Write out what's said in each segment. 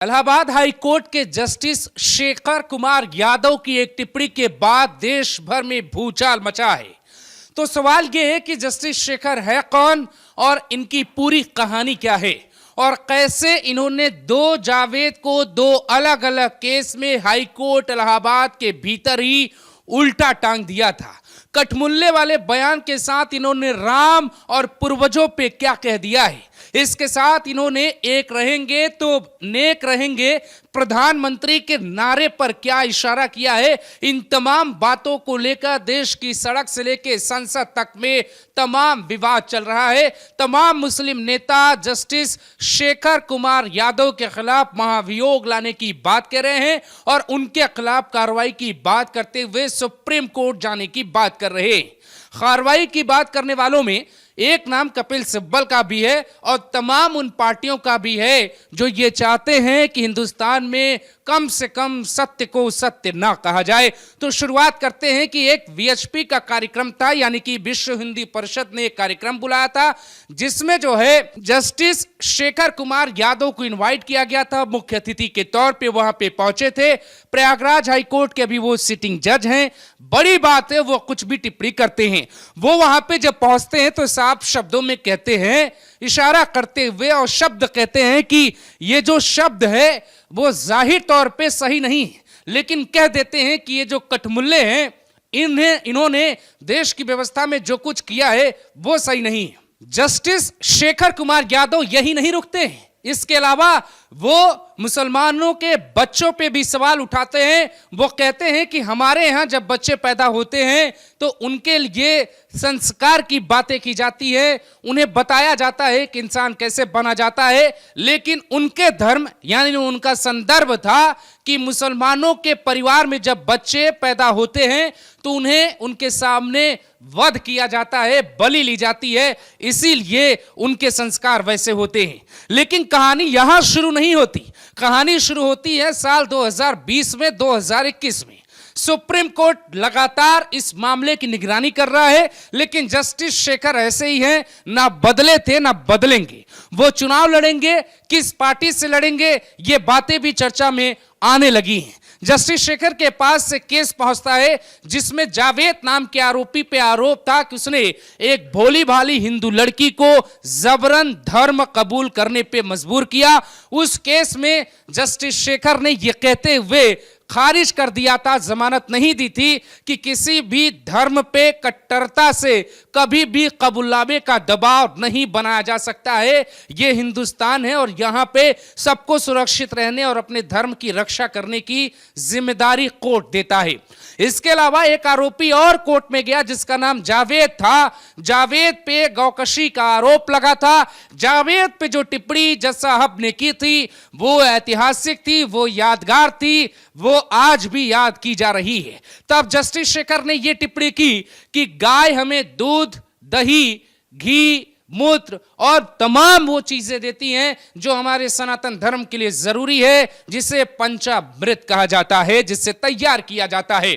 Allahabad high court के justice Shekhar Kumar Yadav की एक टिप्पणी के बाद देश भर में भूचाल मचा है। तो सवाल यह है कि जस्टिस शेखर है कौन और इनकी पूरी कहानी क्या है और कैसे इन्होंने जावेद को दो अलग अलग केस में हाई कोर्ट इलाहाबाद के भीतर ही उल्टा टांग दिया था। कठमुल्ले वाले बयान के साथ इन्होंने राम और पूर्वजों पे क्या कह दिया है, इसके साथ इन्होंने एक रहेंगे तो नेक रहेंगे प्रधानमंत्री के नारे पर क्या इशारा किया है, इन तमाम बातों को लेकर देश की सड़क से लेकर संसद तक में तमाम विवाद चल रहा है। तमाम मुस्लिम नेता जस्टिस शेखर कुमार यादव के खिलाफ महाभियोग लाने की बात कर रहे हैं और उनके खिलाफ कार्रवाई की बात करते हुए सुप्रीम कोर्ट जाने की बात कर रहे हैं। कार्रवाई की बात करने वालों में एक नाम कपिल सिब्बल का भी है और तमाम उन पार्टियों का भी है जो ये चाहते हैं कि हिंदुस्तान में कम से कम सत्य को सत्य ना कहा जाए। तो शुरुआत करते हैं कि एक वीएचपी का कार्यक्रम था, यानी कि विश्व हिंदी परिषद ने एक कार्यक्रम बुलाया था जिसमें जो है जस्टिस शेखर कुमार यादव को इनवाइट किया गया था। मुख्य अतिथि के तौर पे वहां पे पहुंचे थे प्रयागराज हाई कोर्ट के अभी वो सिटिंग जज हैं। बड़ी बात है, वो कुछ भी टिप्पणी करते हैं। वो वहां पे जब पहुंचते हैं तो साफ शब्दों में कहते हैं, इशारा करते हुए और शब्द कहते हैं कि ये जो शब्द है वो जाहिर तौर पे सही नहीं है, लेकिन कह देते हैं कि ये जो कठमुल्ले हैं इन्होंने देश की व्यवस्था में जो कुछ किया है वो सही नहीं है। जस्टिस शेखर कुमार यादव यही नहीं रुकते हैं, इसके अलावा वो मुसलमानों के बच्चों पे भी सवाल उठाते हैं। वो कहते हैं कि हमारे यहाँ जब बच्चे पैदा होते हैं तो उनके लिए संस्कार की बातें की जाती है, उन्हें बताया जाता है कि इंसान कैसे बना जाता है, लेकिन उनके धर्म यानी उनका संदर्भ था कि मुसलमानों के परिवार में जब बच्चे पैदा होते हैं तो उन्हें उनके सामने वध किया जाता है, बलि ली जाती है, इसीलिए उनके संस्कार वैसे होते हैं। लेकिन कहानी यहां शुरू नहीं होती, कहानी शुरू होती है साल 2020 में 2021 में। सुप्रीम कोर्ट लगातार इस मामले की निगरानी कर रहा है, लेकिन जस्टिस शेखर ऐसे ही हैं, ना बदले थे ना बदलेंगे। वो चुनाव लड़ेंगे, किस पार्टी से लड़ेंगे ये बातें भी चर्चा में आने लगी हैं। जस्टिस शेखर के पास से केस पहुंचता है जिसमें जावेद नाम के आरोपी पे आरोप था कि उसने एक भोली भाली हिंदू लड़की को जबरन धर्म कबूल करने पे मजबूर किया। उस केस में जस्टिस शेखर ने यह कहते हुए खारिज कर दिया था, जमानत नहीं दी थी कि किसी भी धर्म पे कट्टरता से कभी भी कबूलावे का दबाव नहीं बनाया जा सकता है। यह हिंदुस्तान है और यहां पे सबको सुरक्षित रहने और अपने धर्म की रक्षा करने की जिम्मेदारी कोर्ट देता है। इसके अलावा एक आरोपी और कोर्ट में गया जिसका नाम जावेद था। जावेद पे गौकशी का आरोप लगा था। जावेद पे जो टिप्पणी जज साहब ने की थी वो ऐतिहासिक थी, वो यादगार थी, वो आज भी याद की जा रही है। तब जस्टिस शेखर ने यह टिप्पणी की कि गाय हमें दूध, दही, घी, मूत्र और तमाम वो चीजें देती हैं जो हमारे सनातन धर्म के लिए जरूरी है, जिसे पंचामृत कहा जाता है, जिससे तैयार किया जाता है।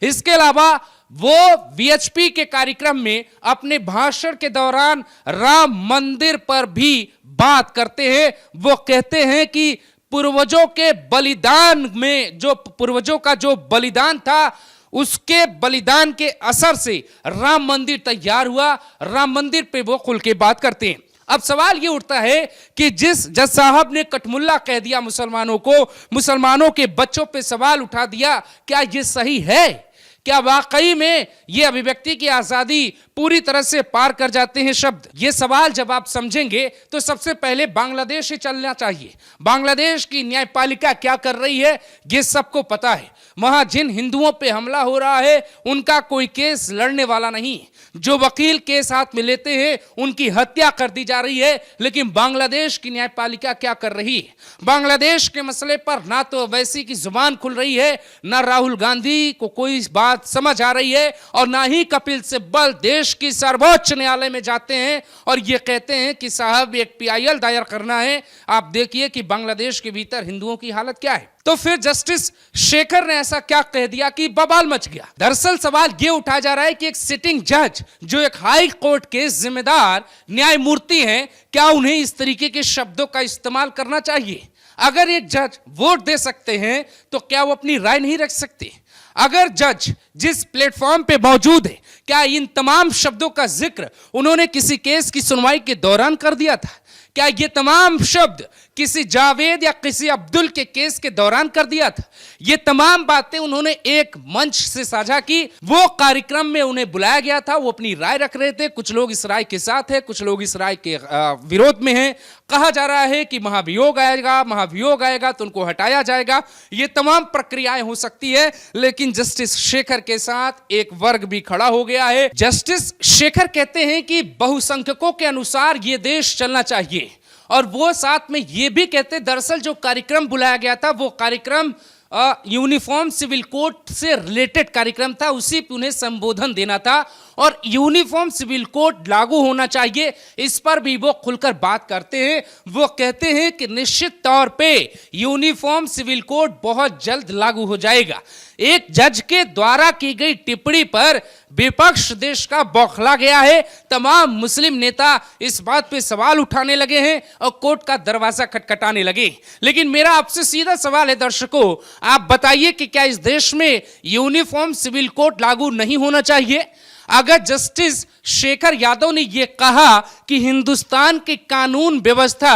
इसके अलावा वो वीएचपी के कार्यक्रम में अपने भाषण के दौरान राम मंदिर पर भी बात करते हैं। वो कहते हैं कि पूर्वजों के बलिदान में जो पूर्वजों का जो बलिदान था उसके बलिदान के असर से राम मंदिर तैयार हुआ। राम मंदिर पे वो खुल के बात करते हैं। अब सवाल ये उठता है कि जिस जज साहब ने कठमुल्ला कह दिया मुसलमानों को, मुसलमानों के बच्चों पे सवाल उठा दिया, क्या ये सही है? क्या वाकई में ये अभिव्यक्ति की आजादी पूरी तरह से पार कर जाते हैं शब्द? ये सवाल जब आप समझेंगे तो सबसे पहले बांग्लादेश ही चलना चाहिए। बांग्लादेश की न्यायपालिका क्या कर रही है ये सबको पता है। वहां जिन हिंदुओं पे हमला हो रहा है उनका कोई केस लड़ने वाला नहीं है। जो वकील केस हाथ में लेते हैं उनकी हत्या कर दी जा रही है। लेकिन बांग्लादेश की न्यायपालिका क्या कर रही है? बांग्लादेश के मसले पर ना तो ओवैसी की जुबान खुल रही है, ना राहुल गांधी को कोई बात समझ आ रही है, और ना ही कपिल सिब्बल देश की सर्वोच्च न्यायालय में जाते हैं और ये कहते हैं कि साहब एक पीआईएल दायर करना है। आप देखिए कि बांग्लादेश के भीतर हिंदुओं की हालत क्या है। तो फिर जस्टिस शेखर ने ऐसा क्या कह दिया कि बवाल मच गया। दरअसल सवाल यह उठाया जा रहा है कि एक सिटिंग जज जो एक हाई कोर्ट के जिम्मेदार न्यायमूर्ति हैं, क्या उन्हें इस तरीके के शब्दों का इस्तेमाल करना चाहिए? अगर एक जज वोट दे सकते हैं तो क्या वो अपनी राय नहीं रख सकते? अगर जज जिस प्लेटफॉर्म पे मौजूद है, क्या इन तमाम शब्दों का जिक्र उन्होंने किसी केस की सुनवाई के दौरान कर दिया था? क्या ये तमाम शब्द किसी जावेद या किसी अब्दुल के केस के दौरान कर दिया था? ये तमाम बातें उन्होंने एक मंच से साझा की। वो कार्यक्रम में उन्हें बुलाया गया था, वो अपनी राय रख रहे थे। कुछ लोग इस राय के साथ हैं, कुछ लोग इस राय के विरोध में हैं। कहा जा रहा है कि महाभियोग आएगा तो उनको हटाया जाएगा। ये तमाम प्रक्रियाएं हो सकती है, लेकिन जस्टिस शेखर के साथ एक वर्ग भी खड़ा हो गया है। जस्टिस शेखर कहते हैं कि बहुसंख्यकों के अनुसार ये देश चलना चाहिए, और वो साथ में ये भी कहते, दरअसल जो कार्यक्रम बुलाया गया था वो कार्यक्रम यूनिफॉर्म सिविल कोड से रिलेटेड कार्यक्रम था, उसी पे उन्हें संबोधन देना था, और यूनिफॉर्म सिविल कोड लागू होना चाहिए, इस पर भी वो खुलकर बात करते हैं। वो कहते हैं कि निश्चित तौर पे यूनिफॉर्म सिविल कोड बहुत जल्द लागू हो जाएगा। एक जज के द्वारा की गई टिप्पणी पर विपक्ष देश का बौखला गया है। तमाम मुस्लिम नेता इस बात पे सवाल उठाने लगे हैं और कोर्ट का दरवाजा खटखटाने लगे। लेकिन मेरा आपसे सीधा सवाल है दर्शकों, आप बताइए कि क्या इस देश में यूनिफॉर्म सिविल कोड लागू नहीं होना चाहिए? अगर जस्टिस शेखर यादव ने यह कहा कि हिंदुस्तान की कानून व्यवस्था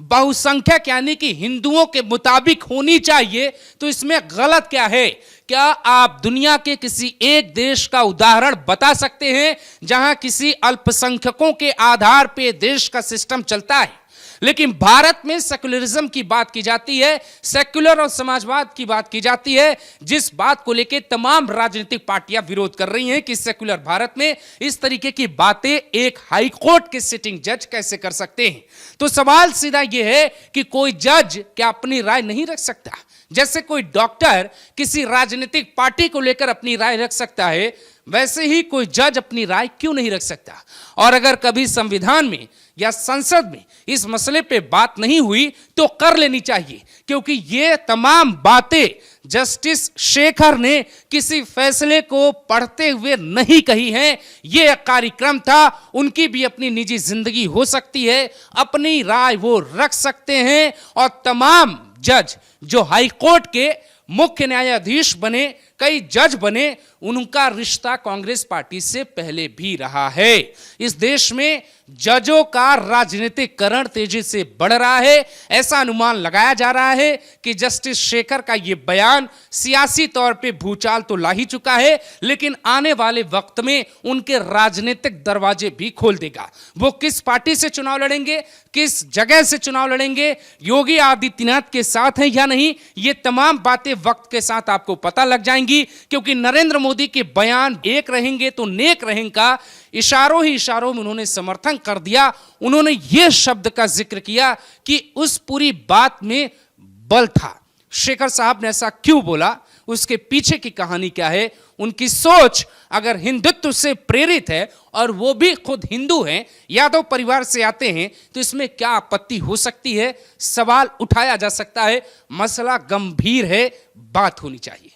बहुसंख्यक यानी कि हिंदुओं के मुताबिक होनी चाहिए, तो इसमें गलत क्या है? क्या आप दुनिया के किसी एक देश का उदाहरण बता सकते हैं जहां किसी अल्पसंख्यकों के आधार पर देश का सिस्टम चलता है? लेकिन भारत में सेक्युलरिज्म की बात की जाती है, सेक्युलर और समाजवाद की बात की जाती है, जिस बात को लेकर तमाम राजनीतिक पार्टियां विरोध कर रही हैं कि सेक्युलर भारत में इस तरीके की बातें एक हाई कोर्ट के सिटिंग जज कैसे कर सकते हैं? तो सवाल सीधा यह है कि कोई जज क्या अपनी राय नहीं रख सकता? जैसे कोई डॉक्टर किसी राजनीतिक पार्टी को लेकर अपनी राय रख सकता है, वैसे ही कोई जज अपनी राय क्यों नहीं रख सकता? और अगर कभी संविधान में या संसद में इस मसले पे बात नहीं हुई तो कर लेनी चाहिए, क्योंकि ये तमाम बातें जस्टिस शेखर ने किसी फैसले को पढ़ते हुए नहीं कही हैं। ये एक कार्यक्रम था, उनकी भी अपनी निजी जिंदगी हो सकती है, अपनी राय वो रख सकते हैं। और तमाम जज जो हाई कोर्ट के मुख्य न्यायाधीश बने, कई जज बने, उनका रिश्ता कांग्रेस पार्टी से पहले भी रहा है। इस देश में जजों का राजनीतिकरण तेजी से बढ़ रहा है। ऐसा अनुमान लगाया जा रहा है कि जस्टिस शेखर का यह बयान सियासी तौर पे भूचाल तो ला ही चुका है, लेकिन आने वाले वक्त में उनके राजनीतिक दरवाजे भी खोल देगा। वो किस पार्टी से चुनाव लड़ेंगे, किस जगह से चुनाव लड़ेंगे, योगी आदित्यनाथ के साथ हैं या नहीं, ये तमाम बातें वक्त के साथ आपको पता लग जाएंगी, क्योंकि नरेंद्र मोदी के बयान एक रहेंगे तो नेक रहेगा। इशारों ही इशारों में उन्होंने समर्थन कर दिया। उन्होंने यह शब्द का जिक्र किया कि उस पूरी बात में बल था। शेखर साहब ने ऐसा क्यों बोला, उसके पीछे की कहानी क्या है, उनकी सोच अगर हिंदुत्व से प्रेरित है और वो भी खुद हिंदू हैं, यादव परिवार से आते हैं, तो इसमें क्या आपत्ति हो सकती है? सवाल उठाया जा सकता है। मसला गंभीर है, बात होनी चाहिए।